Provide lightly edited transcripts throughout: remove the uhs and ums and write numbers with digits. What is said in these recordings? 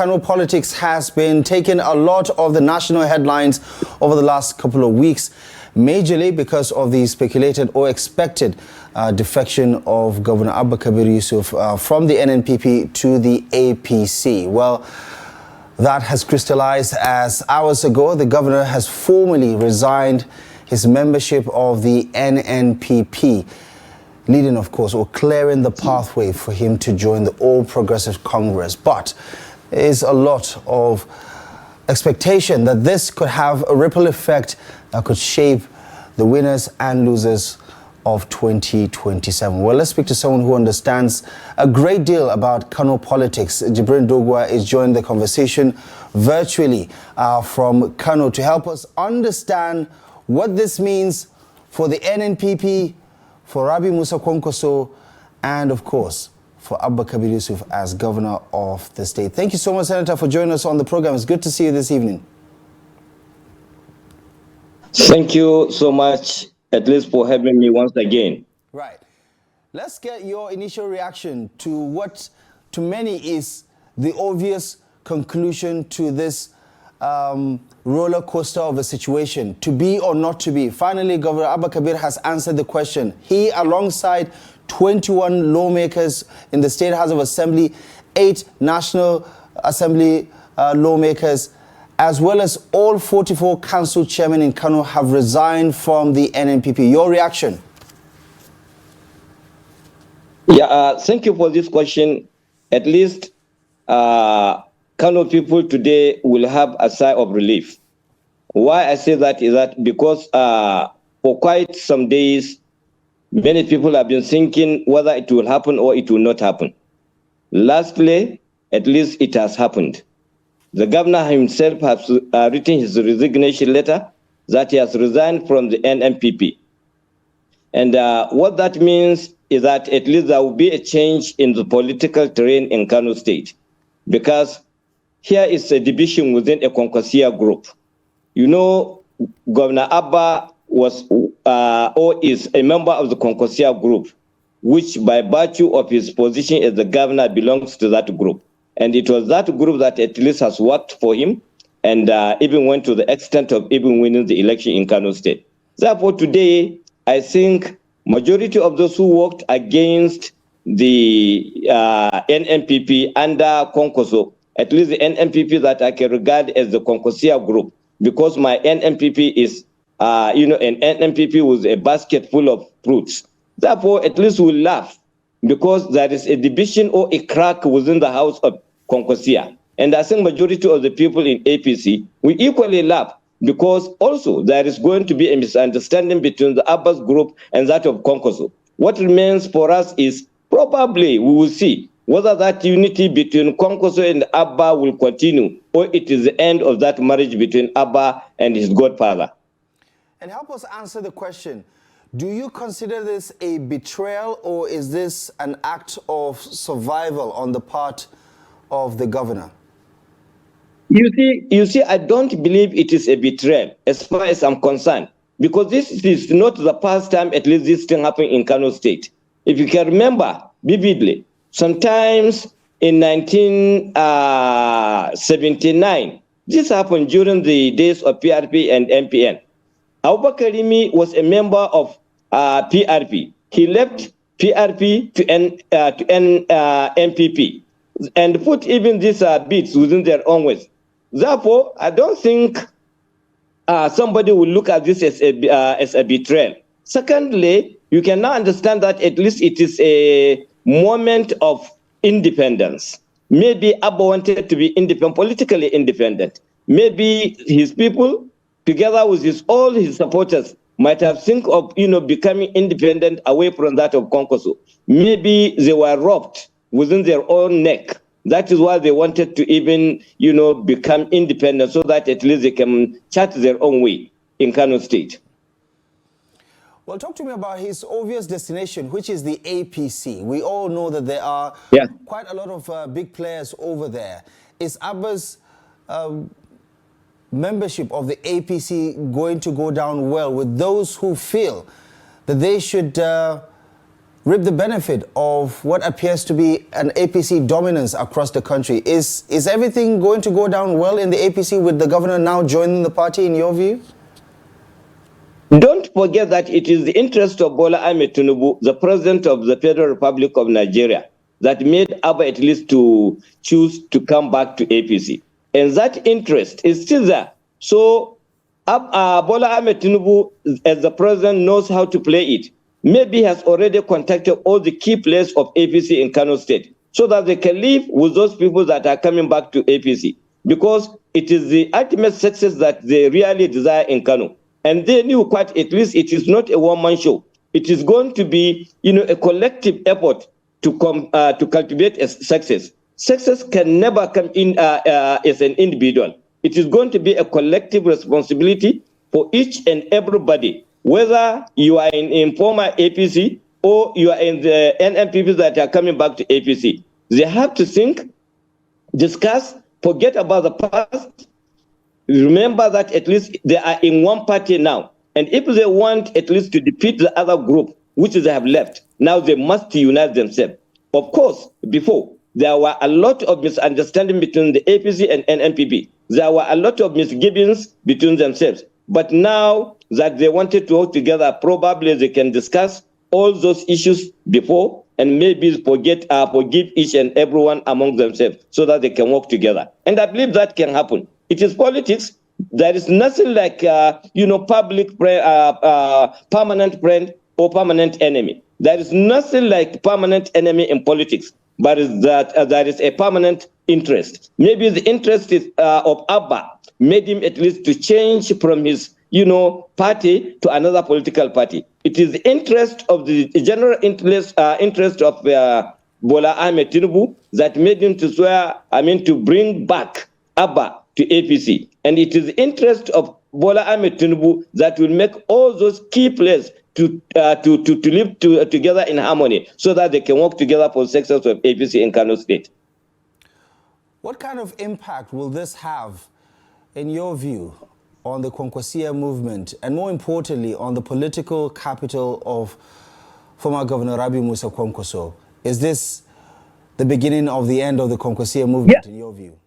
Kano Politics has been taking a lot of the national headlines over the last couple of weeks, majorly because of the speculated or expected defection of Governor Abba Kabir Yusuf from the NNPP to the APC. Well, that has crystallized as hours ago the governor has formally resigned his membership of the NNPP, leading, of course, or clearing the pathway for him to join the All Progressive Congress. But there is a lot of expectation that this could have a ripple effect that could shape the winners and losers of 2027. Well, let's speak to someone who understands a great deal about Kano politics. Jibrin Dogwa is joining the conversation virtually from Kano to help us understand what this means for the NNPP, for Rabi Musa Kwankwaso, and of course, for Abba Kabir Yusuf as governor of the state. Thank you so much, Senator, for joining us on the program. It's good to see you this evening. Thank you so much, at least for having me once again. Right. Let's get your initial reaction to what to many is the obvious conclusion to this roller coaster of a situation, to be or not to be. Finally, Governor Abba Kabir has answered the question. He, alongside 21 lawmakers in the State House of Assembly, 8 National Assembly lawmakers, as well as all 44 council chairmen in Kano, have resigned from the NNPP. Your reaction? Yeah, thank you for this question. At least Kano people today will have a sigh of relief. Why I say that is that because for quite some days, many people have been thinking whether it will happen or it will not happen. Lastly, at least it has happened. The governor himself has written his resignation letter that he has resigned from the NNPP. And what that means is that at least there will be a change in the political terrain in Kano State, because here is a division within a Konkosia group. You know, Governor Abba was or is a member of the Konkosia group, which by virtue of his position as the governor belongs to that group. And it was that group that at least has worked for him and even went to the extent of even winning the election in Kano State. Therefore, today, I think majority of those who worked against the NNPP under Konkoso, at least the NNPP that I can regard as the Konkosia group, because my NNPP is, an NNPP with a basket full of fruits. Therefore, at least we'll laugh because there is a division or a crack within the house of Konkosia. And I think majority of the people in APC, we equally laugh because also there is going to be a misunderstanding between the Abbas group and that of Konkoso. What remains for us is probably we will see whether that unity between Konkoso and Abba will continue or it is the end of that marriage between Abba and his godfather. And help us answer the question. Do you consider this a betrayal or is this an act of survival on the part of the governor? You see, I don't believe it is a betrayal as far as I'm concerned, because this is not the first time at least this thing happened in Kano State. If you can remember vividly, sometimes in 1979, this happened during the days of PRP and MPN. Abubakar Rimi was a member of PRP. He left PRP to NPP and put even these bits within their own ways. Therefore, I don't think somebody will look at this as a betrayal. Secondly, you can now understand that at least it is a moment of independence. Maybe Abba wanted to be independent, politically independent. Maybe his people, together with all his supporters, might have think of becoming independent away from that of Konkoso. Maybe they were robbed within their own neck. That is why they wanted to even become independent so that at least they can chart their own way in Kano State. Well, talk to me about his obvious destination, which is the APC. We all know that there are quite a lot of big players over there. Is Abba's membership of the APC going to go down well with those who feel that they should reap the benefit of what appears to be an APC dominance across the country. Is everything going to go down well in the APC with the governor now joining the party, in your view? Don't forget that it is the interest of Bola Ahmed Tinubu, the president of the Federal Republic of Nigeria, that made Abba at least to choose to come back to APC. And that interest is still there. So Bola Ahmed Tinubu, as the president, knows how to play it. Maybe has already contacted all the key players of APC in Kano State so that they can live with those people that are coming back to APC, because it is the ultimate success that they really desire in Kano. And they knew quite at least it is not a one-man show. It is going to be, a collective effort to cultivate a success. Success can never come in as an individual. It is going to be a collective responsibility for each and everybody, whether you are in former APC or you are in the NNPP that are coming back to APC. They have to think, discuss, forget about the past. Remember that at least they are in one party now. And if they want at least to defeat the other group, which they have left, now they must unite themselves. Of course, before, there were a lot of misunderstanding between the APC and NNPP. There were a lot of misgivings between themselves. But now that they wanted to work together, probably they can discuss all those issues before and maybe forgive each and everyone among themselves so that they can work together. And I believe that can happen. It is politics. There is nothing like, permanent friend or permanent enemy. There is nothing like permanent enemy in politics, but there is a permanent interest. Maybe the interest of Abba made him at least to change from his, party to another political party. It is the interest of the general interest of Bola Ahmed Tinubu that made him to bring back Abba to APC. And it is the interest of Bola Ahmed Tinubu that will make all those key players to live together in harmony so that they can work together for the success of APC in Kano State. What kind of impact will this have, in your view, on the Kwankwasia movement, and more importantly, on the political capital of former Governor Rabi Musa Kwankwaso? Is this the beginning of the end of the Kwankwasia movement, in your view?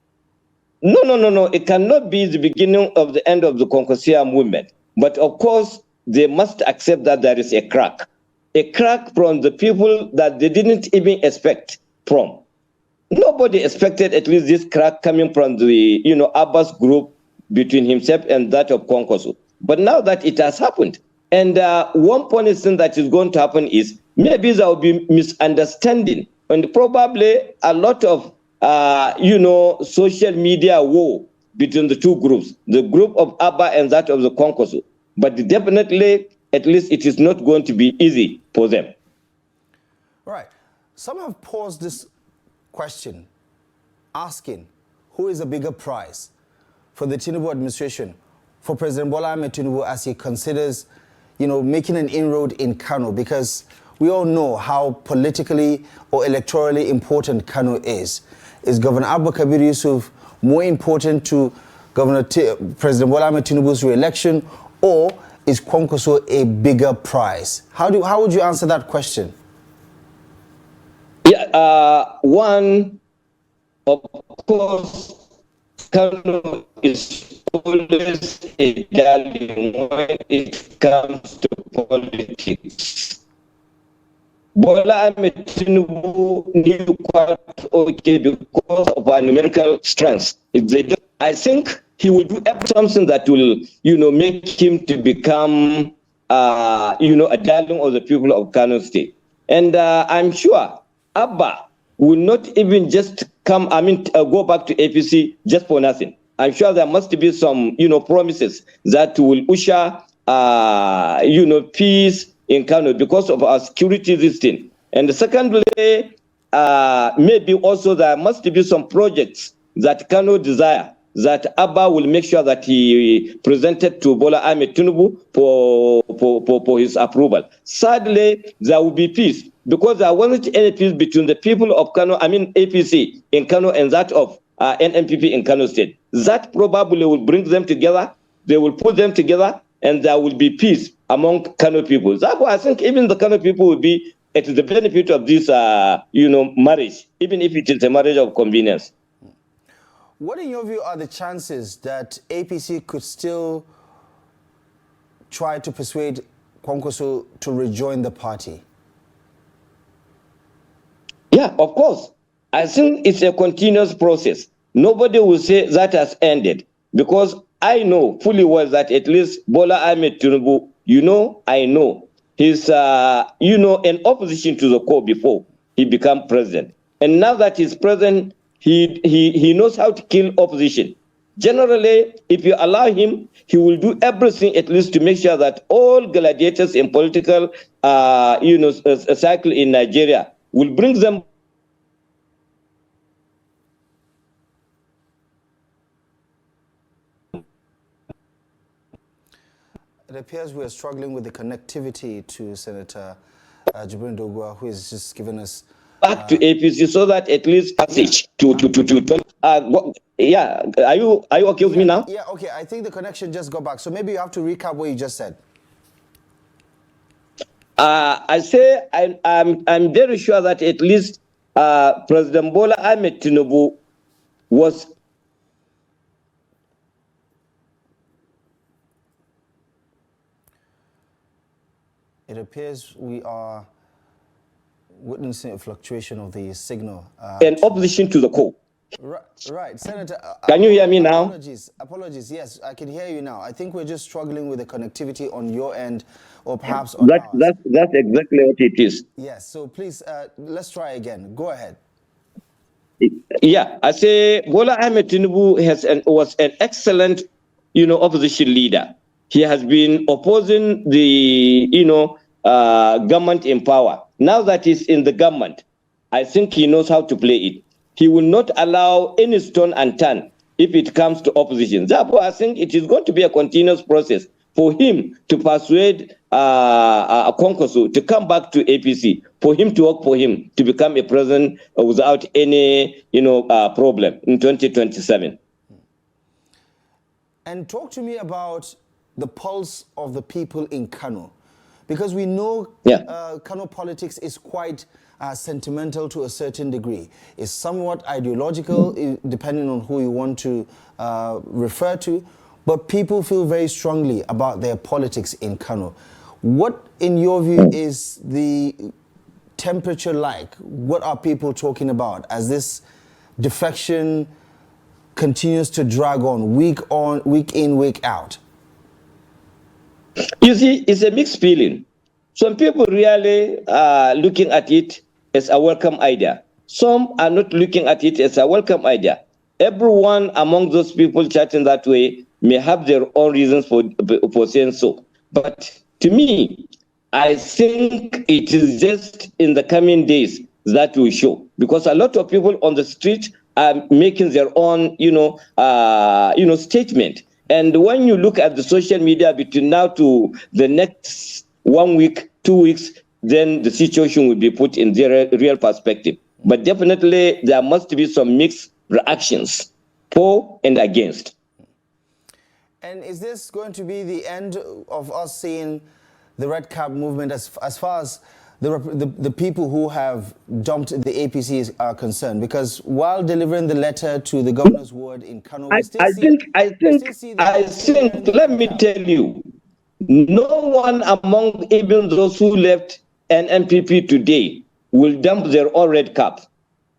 No. It cannot be the beginning of the end of the Kwankwasia movement. But of course, they must accept that there is a crack from the people that they didn't even expect from. Nobody expected at least this crack coming from the, Abbas group between himself and that of Kwankwaso. But now that it has happened, and one point thing that is going to happen is maybe there will be misunderstanding and probably a lot of, social media war between the two groups, the group of Abba and that of the Kwankwaso. But definitely, at least it is not going to be easy for them. Right. Some have posed this question, asking, who is a bigger prize for the Tinubu administration, for President Bola Ahmed Tinubu as he considers, making an inroad in Kano? Because we all know how politically or electorally important Kano is. Is Governor Abba Yusuf more important to President Bola Ahmed Tinubu's re-election, or is Kwankwaso a bigger prize? How would you answer that question? Yeah, one, of course, Kano is always a darling when it comes to politics. Bola Ahmed Tinubu knew quite okay because of our numerical strength. I think he will do something that will, make him to become, a darling of the people of Kano State. And I'm sure Abba will not even just go back to APC just for nothing. I'm sure there must be some, promises that will usher, peace in Kano because of our security this thing. And secondly, maybe also there must be some projects that Kano desire that Abba will make sure that he presented to Bola Ahmed Tinubu for his approval. Sadly, there will be peace because there wasn't any peace between the people of Kano, APC in Kano and that of NNPP in Kano State. That probably will bring them together. They will put them together and there will be peace among Kano people. Therefore, I think even the Kano people will be it is the benefit of this, marriage, even if it is a marriage of convenience. What, in your view, are the chances that APC could still try to persuade Kwankwaso to rejoin the party? Yeah, of course. I think it's a continuous process. Nobody will say that has ended, because I know fully well that at least Bola Ahmed Tinubu, I know, he's, an opposition to the core before he became president. And now that he's president, he knows how to kill opposition. Generally, if you allow him, he will do everything at least to make sure that all gladiators in political, cycle in Nigeria will bring them. It appears we are struggling with the connectivity to Senator Jibrin Dogua, who has just given us back to APC so that at least passage yeah. Are you okay with me now? Yeah, okay. I think the connection just got back. So maybe you have to recap what you just said. I say I'm very sure that at least President Bola Ahmed Tinubu was. It appears we are witnessing a fluctuation of the signal. In opposition to the core. Right. Senator. Can you hear me now? Apologies. Yes, I can hear you now. I think we're just struggling with the connectivity on your end, or perhaps on ours. That's exactly what it is. Yes. So please, let's try again. Go ahead. Yeah, I say Bola Ahmed Tinubu was an excellent, opposition leader. He has been opposing the, government in power. Now that he's in the government, I think he knows how to play it. He will not allow any stone unturned if it comes to opposition. Therefore, I think it is going to be a continuous process for him to persuade Kwankwaso to come back to APC, for him to work for him to become a president without any, problem in 2027. And talk to me about the pulse of the people in Kano, because we know Kano politics is quite sentimental to a certain degree. It's somewhat ideological, depending on who you want to refer to, but people feel very strongly about their politics in Kano. What, in your view, is the temperature like? What are people talking about as this defection continues to drag on, week in, week out? You see, it's a mixed feeling. Some people really are looking at it as a welcome idea. Some are not looking at it as a welcome idea. Everyone among those people chatting that way may have their own reasons for saying so. But to me, I think it is just in the coming days that will show, because a lot of people on the street are making their own, statement. And when you look at the social media between now to the next 1 week, 2 weeks, then the situation will be put in their real perspective. But definitely there must be some mixed reactions, for and against. And is this going to be the end of us seeing the Red Cap movement as far as the people who have dumped the APC are concerned? Because while delivering the letter to the governor's ward in Kano, I think, let me tell you, no one among even those who left NNPP today will dump their own red cap.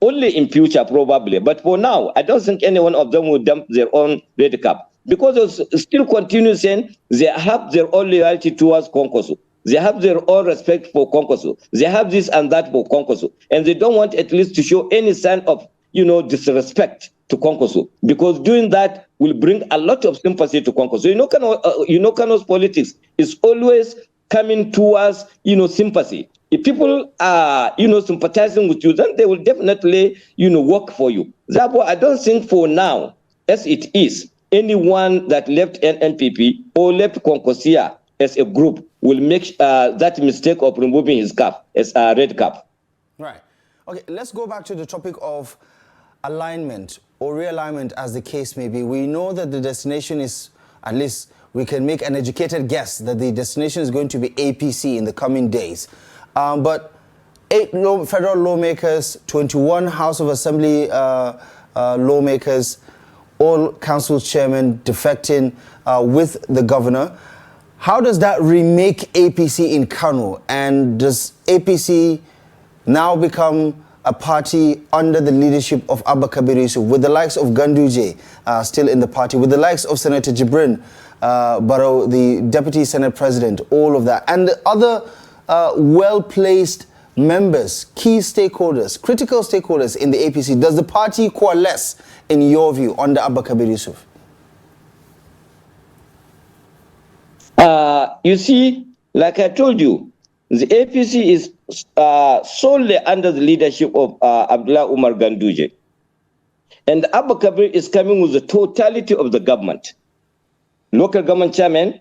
Only in future, probably. But for now, I don't think any one of them will dump their own red cap, because they still continue saying they have their own loyalty towards Kwankwaso. They have their own respect for Kwankwaso. They have this and that for Kwankwaso. And they don't want at least to show any sign of, disrespect to Kwankwaso, because doing that will bring a lot of sympathy to Kwankwaso. Kano's politics is always coming towards, sympathy. If people are, sympathizing with you, then they will definitely, work for you. Therefore, I don't think for now, as it is, anyone that left NNPP or left Kwankwaso as a group will make that mistake of removing his cap as a red cap. Right. Okay, let's go back to the topic of alignment or realignment, as the case may be. We know that the destination is, at least we can make an educated guess that the destination is going to be APC in the coming days. But 8 federal lawmakers, 21 House of Assembly lawmakers, all council chairmen defecting with the governor. How does that remake APC in Kano? And does APC now become a party under the leadership of Abba Kabir Yusuf, with the likes of Ganduje still in the party, with the likes of Senator Jibrin Barrow, the Deputy Senate President, all of that, and the other well-placed members, key stakeholders, critical stakeholders in the APC? Does the party coalesce, in your view, under Abba Kabir Yusuf? You see, like I told you, the APC is solely under the leadership of Abdullah Umar Ganduje. And Abba Kabir is coming with the totality of the government. Local government chairman,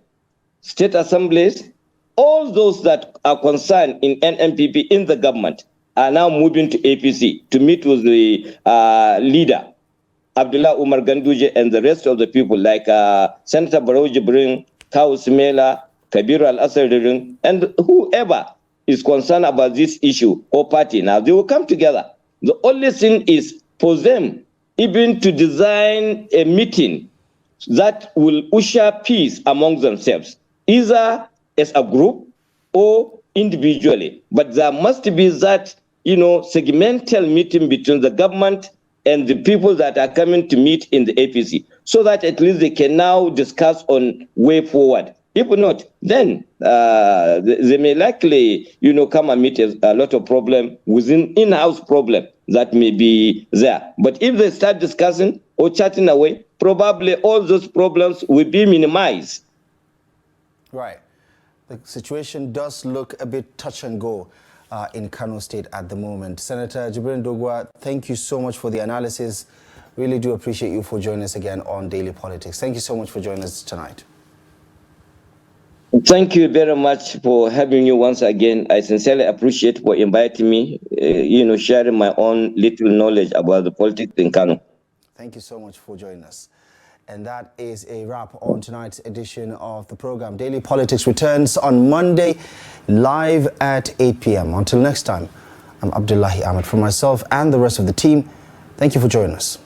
state assemblies, all those that are concerned in NNPP in the government are now moving to APC to meet with the leader, Abdullah Umar Ganduje, and the rest of the people like Senator Barrow Jibrin, Kawu Simela, Kabir Al-Asad, and whoever is concerned about this issue or party. Now they will come together. The only thing is for them even to design a meeting that will usher peace among themselves, either as a group or individually. But there must be that, segmental meeting between the government and the people that are coming to meet in the APC, so that at least they can now discuss on way forward. If not, then they may likely, come and meet a lot of problem within in-house problem that may be there. But if they start discussing or chatting away, probably all those problems will be minimized. Right. The situation does look a bit touch and go in Kano State at the moment. Senator Jibrin Dogwa, thank you so much for the analysis. Really do appreciate you for joining us again on Daily Politics. Thank you so much for joining us tonight. Thank you very much for having me once again. I sincerely appreciate for inviting me, sharing my own little knowledge about the politics in Kano. Thank you so much for joining us. And that is a wrap on tonight's edition of the program. Daily Politics returns on Monday, live at 8 p.m. Until next time, I'm Abdullahi Ahmed. For myself and the rest of the team, thank you for joining us.